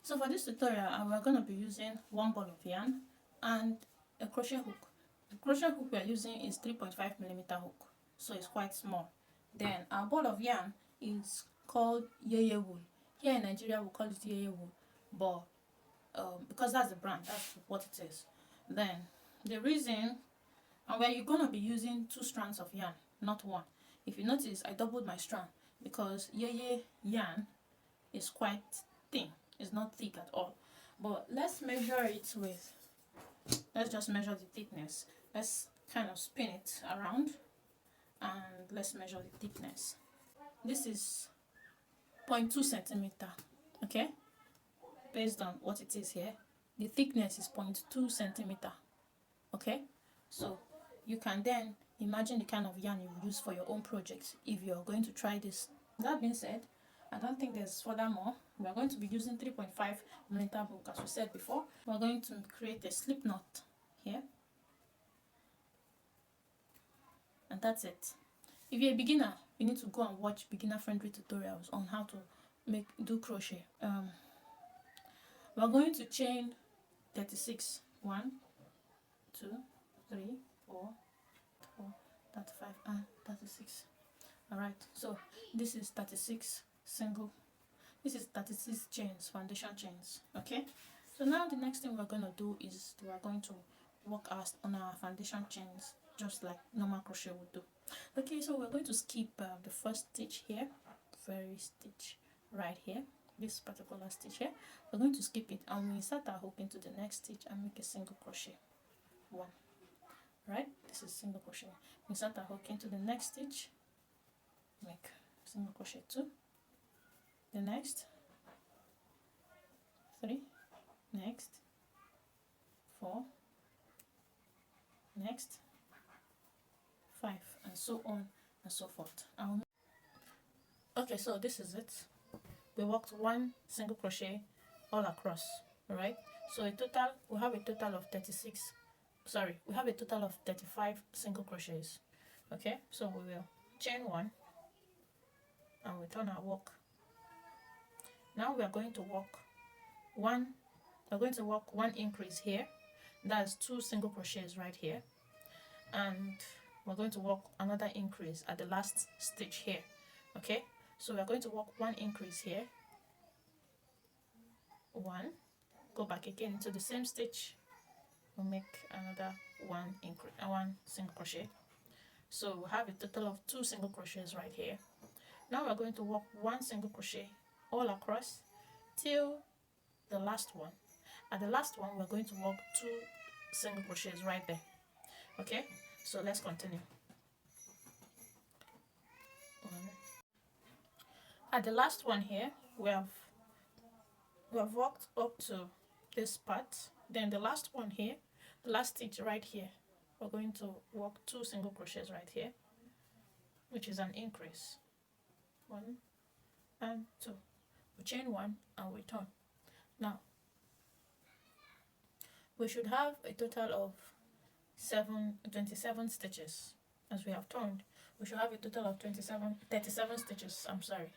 So for this tutorial, we're going to be using one ball of yarn and a crochet hook. The crochet hook we're using is 3.5mm hook, so it's quite small. Then our ball of yarn is called yeye wool. Here in Nigeria we call it yeye wool, but because that's the brand, that's what it is. Then the reason, and we're going to be using 2 strands of yarn, not one. If you notice, I doubled my strand because yeye yarn is quite thin. It's not thick at all. But let's measure it with, let's just measure the thickness. Let's kind of spin it around and let's measure the thickness. This is 0.2 centimeter, okay? Based on what it is here, the thickness is 0.2 centimeter, okay? So you can then imagine the kind of yarn you will use for your own project if you're going to try this. That being said, I don't think there's furthermore. We are going to be using 3.5mm hook as we said before. We're going to create a slip knot here, and that's it. If you're a beginner, you need to go and watch beginner friendly tutorials on how to do crochet. We're going to chain 36, 1, 2, 3, 4, 35 and 36. Alright, so this is 36 single, this is 36 chains, foundation chains. Okay, so now the next thing we're going to do is we're going to work on our foundation chains just like normal crochet would do. Okay, so we're going to skip the first stitch here, very stitch right here, this particular stitch here. We're going to skip it and we insert our hook into the next stitch and make a single crochet. 1, right, this is single crochet. We insert our hook into the next stitch, make single crochet 2, the next 3, next 4, next 5, and so on and so forth. Okay, so this is it. We worked 1 single crochet all across. All right, so we have a total of 36, sorry, we have a total of 35 single crochets. Okay, so we will chain 1 and return our work. Now we are going to work one increase here, that's 2 single crochets right here, and we're going to work another increase at the last stitch here. Okay, so we're going to work 1 increase here, 1, go back again into the same stitch, we'll make another 1 single crochet. So we have a total of 2 single crochets right here. Now we're going to work 1 single crochet all across till the last one. At the last one, we're going to work 2 single crochets right there. Okay, so let's continue. At the last one here, we have worked up to this part. Then the last one here, the last stitch right here, we're going to work 2 single crochets right here, which is an increase. 1 and 2. We chain 1 and we turn. Now we should have a total of 27 stitches. As we have turned, we should have a total of 37 stitches. I'm sorry,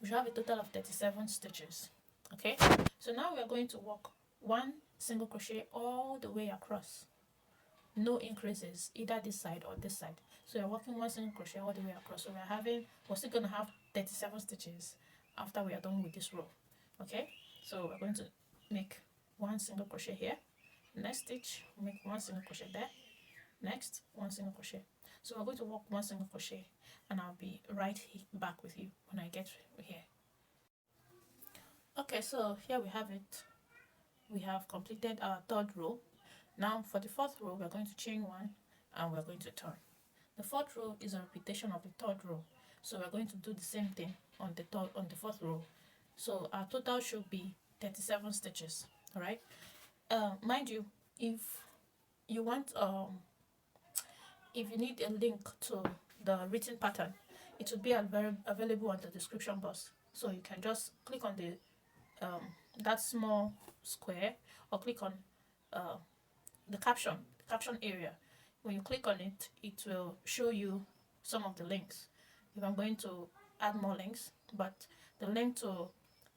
we should have a total of 37 stitches. Okay, so now we are going to work 1 single crochet all the way across, no increases either this side or this side. So you're working 1 single crochet all the way across. So we're still going to have 37 stitches after we are done with this row. Okay, so we're going to make 1 single crochet here, next stitch make 1 single crochet there, next 1 single crochet. So we're going to work 1 single crochet and I'll be right back with you when I get here. Okay, so here we have it. We have completed our 3rd row. Now for the 4th row, we're going to chain 1 and we're going to turn. The 4th row is a repetition of the 3rd row, so we're going to do the same thing on the 4th row. So our total should be 37 stitches. All right, mind you, if you want if you need a link to the written pattern, it will be available on the description box, so you can just click on the that small square or click on the caption area. When you click on it, it will show you some of the links. If I'm going to add more links, but the link to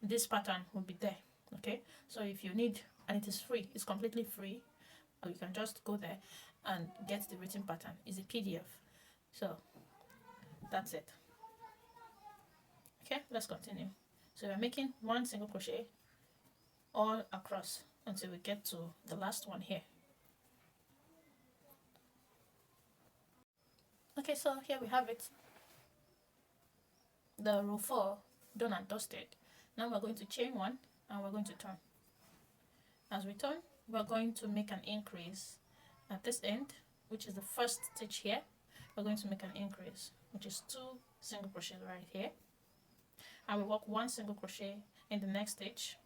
this pattern will be there. Okay, so if you need, and it is free, it's completely free, or you can just go there and get the written pattern. It's a PDF. So that's it. Okay, let's continue. So we're making one single crochet all across until we get to the last one here. Okay, so here we have it, the row 4 done and dusted. Now we're going to chain one and we're going to turn. As we turn, we're going to make an increase at this end, which is the first stitch here. We're going to make an increase, which is 2 single crochet right here, and we work 1 single crochet in the next stitch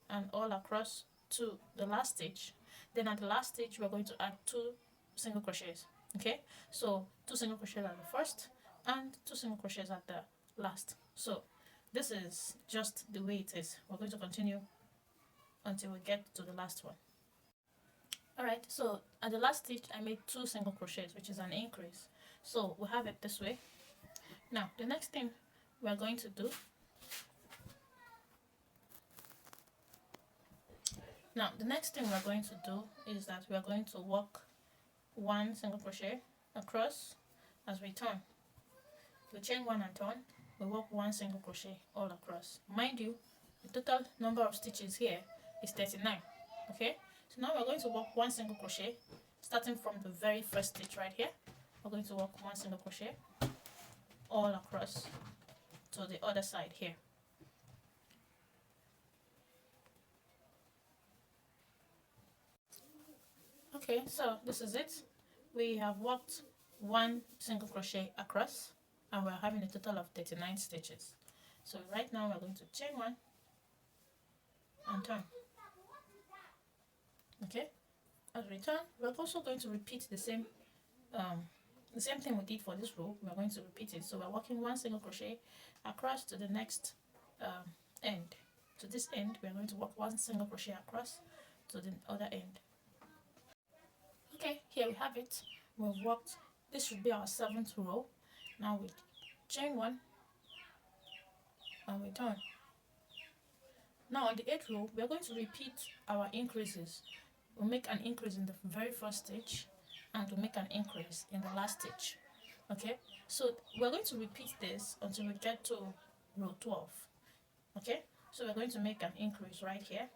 and all across to the last stitch. Then at the last stitch we're going to add 2 single crochets. Okay, so 2 single crochets at the first and 2 single crochets at the last. So this is just the way it is. We're going to continue until we get to the last one. Alright, so at the last stitch I made 2 single crochets, which is an increase. So we have it this way. Now the next thing we are going to do, is that we are going to work 1 single crochet across as we turn. We chain 1 and turn, we work 1 single crochet all across. Mind you, the total number of stitches here is 39. Okay, so now we're going to work 1 single crochet starting from the very first stitch right here. We're going to work 1 single crochet all across to the other side here. Okay, so this is it. We have worked 1 single crochet across and we're having a total of 39 stitches. So right now we're going to chain 1 and turn. Okay, as we turn, we're also going to repeat the same thing we did for this row. We're going to repeat it. So we're working 1 single crochet across to the next end. To this end, we're going to work 1 single crochet across to the other end. Okay, here we have it. We've worked, this should be our 7th row. Now we chain 1 and we turn. Now on the 8th row, we are going to repeat our increases. We'll make an increase in the very first stitch and we'll make an increase in the last stitch. Okay, so we're going to repeat this until we get to row 12. Okay, so we're going to make an increase right here.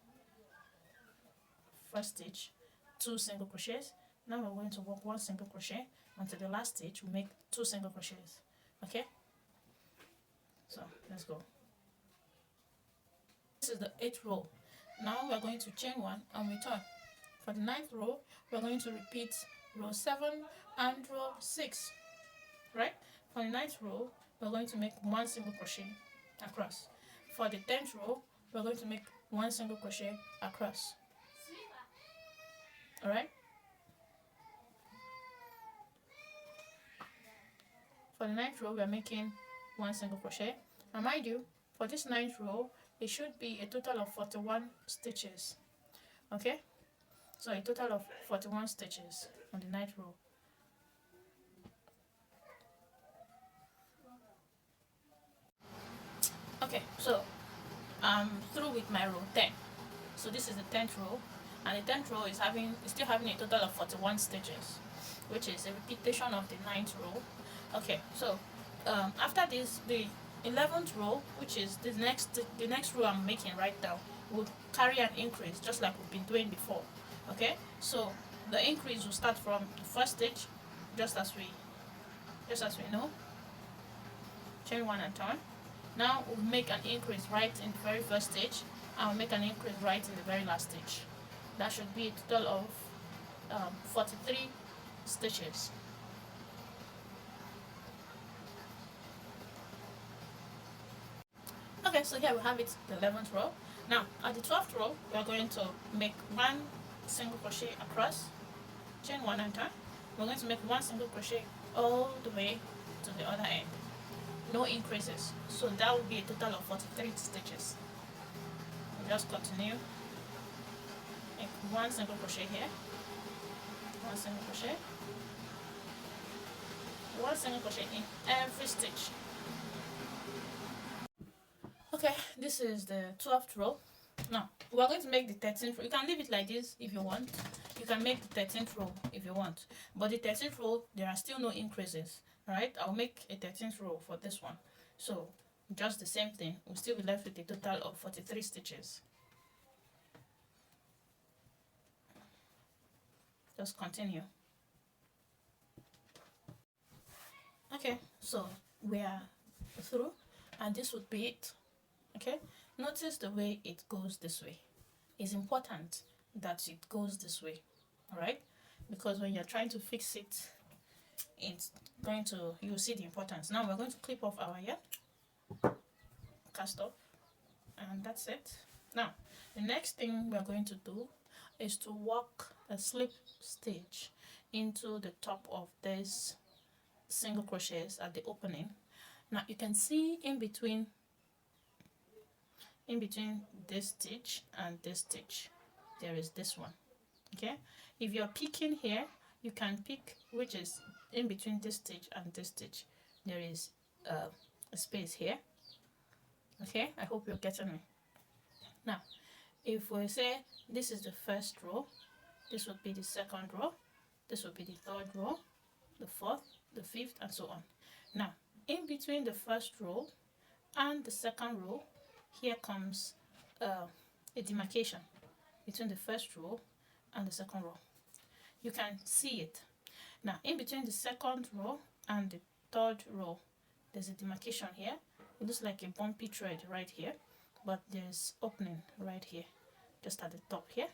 First stitch, 2 single crochets. Now we're going to work 1 single crochet until the last stitch. We make 2 single crochets. Okay, so let's go. This is the 8th row. Now we're going to chain 1 and we turn. For the 9th row, we're going to repeat row 7 and row 6. Right? For the 9th row, we're going to make 1 single crochet across. For the 10th row, we're going to make 1 single crochet across. Alright? For the 9th row, we are making 1 single crochet. And mind you, for this 9th row, it should be a total of 41 stitches. Okay? So a total of 41 stitches on the 9th row. Okay, so I'm through with my row 10. So this is the 10th row, and the 10th row is still having a total of 41 stitches, which is a repetition of the 9th row. Okay, so after this, the 11th row, which is the next row I'm making right now, will carry an increase just like we've been doing before. Okay, so the increase will start from the first stitch, just as we know. Chain 1 and turn. Now we'll make an increase right in the very first stitch, and we'll make an increase right in the very last stitch. That should be a total of 43 stitches. Okay, so here we have it, the 11th row. Now at the 12th row, we are going to make 1 single crochet across, chain 1 and turn. We're going to make 1 single crochet all the way to the other end. No increases, so that will be a total of 43 stitches. We'll just continue. Make 1 single crochet here, 1 single crochet, 1 single crochet in every stitch. Okay, this is the 12th row. Now we're going to make the 13th row. You can leave it like this if you want. You can make the 13th row if you want, but the 13th row there are still no increases. All right, I'll make a 13th row for this one. So just the same thing, we'll still be left with a total of 43 stitches. Just continue. Okay, so we are through, and this would be it. Okay, notice the way it goes this way. It's important that it goes this way, all right, because when you're trying to fix it, it's going to, you'll see the importance. Now we're going to clip off our yarn, cast off, and that's it. Now the next thing we're going to do is to work a slip stitch into the top of this single crochets at the opening. Now you can see in between this stitch and this stitch there is this one. Okay, if you're picking here, you can pick which is in between this stitch and this stitch. There is a space here. Okay, I hope you're getting me. Now if we say this is the first row, this would be the second row, this would be the third row, the fourth, the fifth, and so on. Now in between the first row and the second row, here comes a demarcation between the first row and the second row. You can see it. Now in between the second row and the third row, there's a demarcation here. It looks like a bumpy thread right here, but there's opening right here, just at the top here.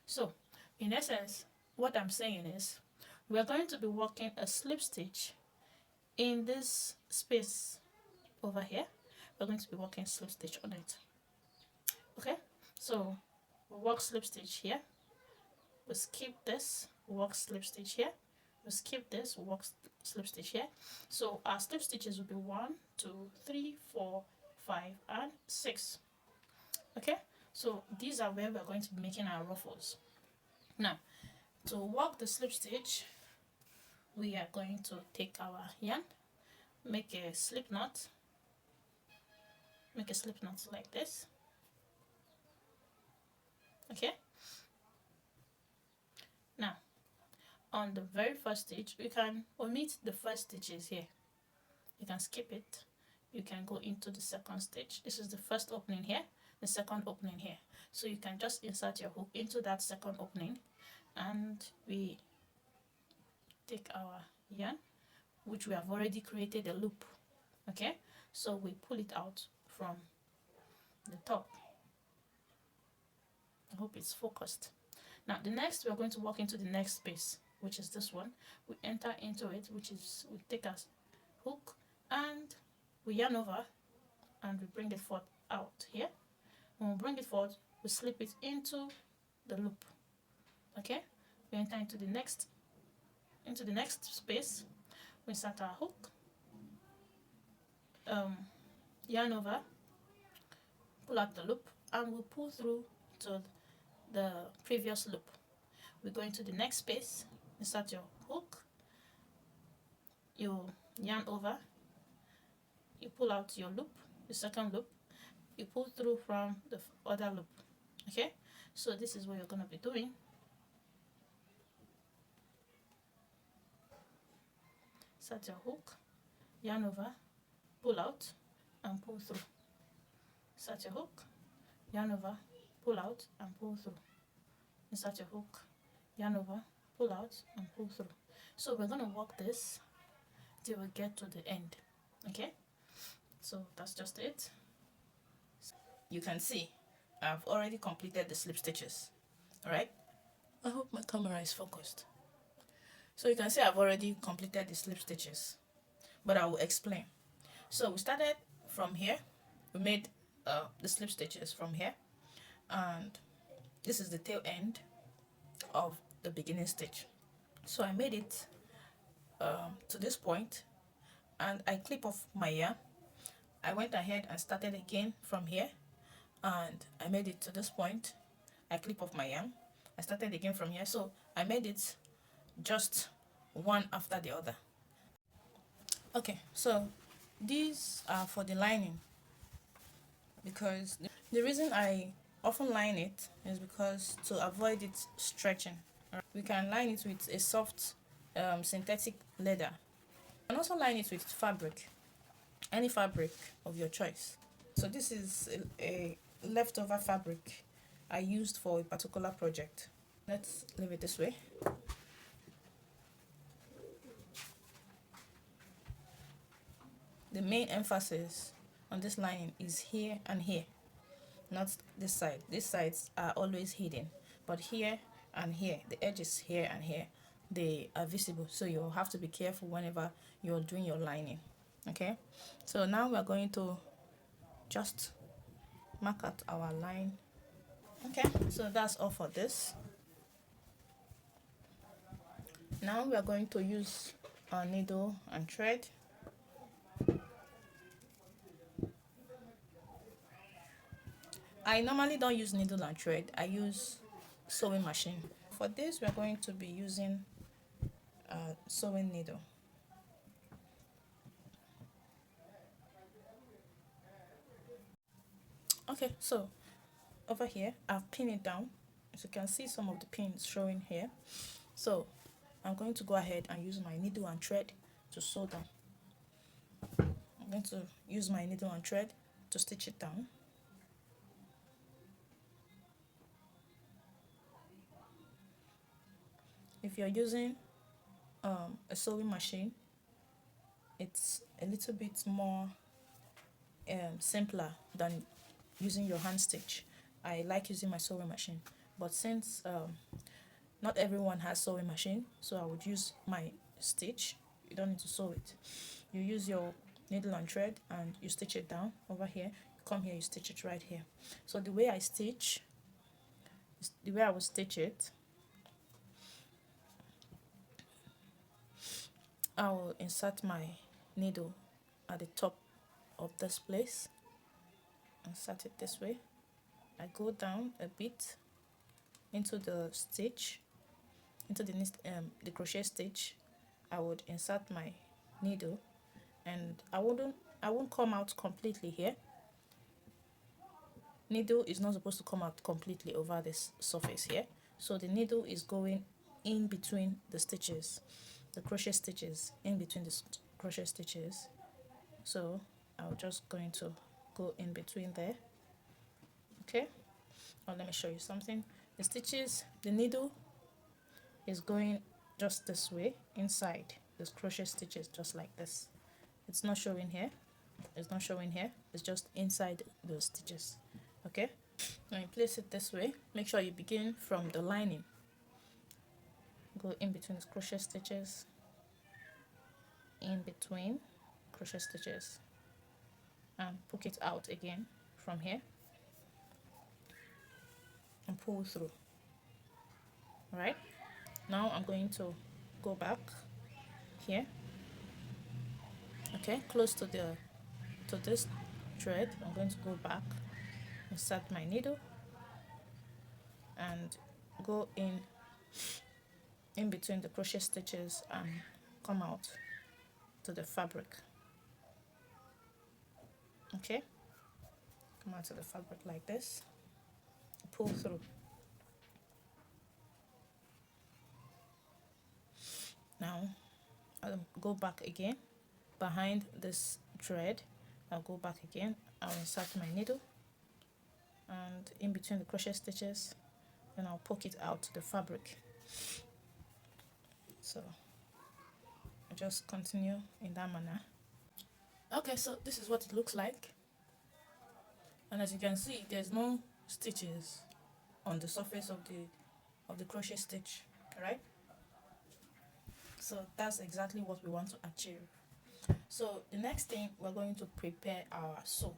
So in essence, what I'm saying is we're going to be working a slip stitch in this space over here. We're going to be working slip stitch on it. Okay, so we'll work slip stitch here, we'll skip this, we'll work slip stitch here, we'll skip this, we'll work slip stitch here. So our slip stitches will be 1, 2, 3, 4, 5, and 6. Okay, so these are where we're going to be making our ruffles. Now to work the slip stitch, we are going to take our yarn, make a slip knot, like this. Okay, now on the very first stitch, we can omit the first stitches here. You can skip it. You can go into the second stitch. This is the first opening here, the second opening here. So you can just insert your hook into that second opening, and we take our yarn, which we have already created a loop. Okay, so we pull it out from the top. I hope it's focused. Now the next, we're going to walk into the next space, which is this one. We enter into it, which is, we take our hook and we yarn over and we bring it forth out here. When we bring it forward, we slip it into the loop. Okay, we enter into the next space. We insert our hook, yarn over, pull out the loop, and we'll pull through to the previous loop. We go into the next space, insert your hook, you yarn over, you pull out your loop, the second loop, you pull through from the other loop. Okay, so this is what you're going to be doing. Insert your hook, yarn over, pull out, and pull through. Insert your hook, yarn over, pull out, and pull through. Insert your hook, yarn over, pull out, and pull through. So we're going to work this till we get to the end. Okay, so that's just it. You can see I've already completed the slip stitches. All right, I hope my camera is focused. So you can see I've already completed the slip stitches, but I will explain. So we started from here, we made the slip stitches from here, and this is the tail end of the beginning stitch. So I made it to this point, and I clip off my yarn. I went ahead and started again from here, and I made it to this point. I clip off my yarn. I started again from here, so I made it just one after the other. Okay, so these are for the lining, because the reason I often line it is because to avoid it stretching. We can line it with a soft synthetic leather, and also line it with fabric, any fabric of your choice. So this is a leftover fabric I used for a particular project. Let's leave it this way. The main emphasis on this lining is here and here, not this side. These sides are always hidden, but here and here, the edges here and here, they are visible, so you'll have to be careful whenever you're doing your lining. Okay, so now we're going to just mark out our line. Okay, so that's all for this. Now we are going to use our needle and thread. I normally don't use needle and thread, I use sewing machine. For this, we are going to be using a sewing needle. Okay, so over here I've pinned it down, as you can see some of the pins showing here. So I'm going to go ahead and use my needle and thread to sew down. I'm going to use my needle and thread to stitch it down. If you're using a sewing machine, it's a little bit more simpler than using your hand stitch. I like using my sewing machine, but since not everyone has sewing machine, so I would use my stitch. You don't need to sew it. You use your needle and thread and you stitch it down over here. You come here, you stitch it right here. So the way I stitch, the way I will stitch it, I will insert my needle at the top of this place, insert it this way. I go down a bit into the stitch, into the crochet stitch. I would insert my needle, and I won't come out completely here. Needle is not supposed to come out completely over this surface here, so the needle is going in between the stitches, the crochet stitches, in between the crochet stitches. So I'm just going to go in between there. Okay, now let me show you something. The stitches, the needle is going just this way inside this crochet stitches, just like this. It's not showing here, it's not showing here, it's just inside those stitches. Okay, now you place it this way. Make sure you begin from the lining, go in between the crochet stitches, in between crochet stitches, and poke it out again from here and pull through. All right, now I'm going to go back here, okay, close to this thread. I'm going to go back, insert my needle, and go in between the crochet stitches and come out to the fabric. Okay, come out to the fabric like this, pull through. Now I'll go back again behind this thread. I'll go back again, I'll insert my needle and in between the crochet stitches, then I'll poke it out to the fabric. So I just continue in that manner. Okay, so this is what it looks like, and as you can see, there's no stitches on the surface of the crochet stitch, right? So that's exactly what we want to achieve. So the next thing, we're going to prepare our sew.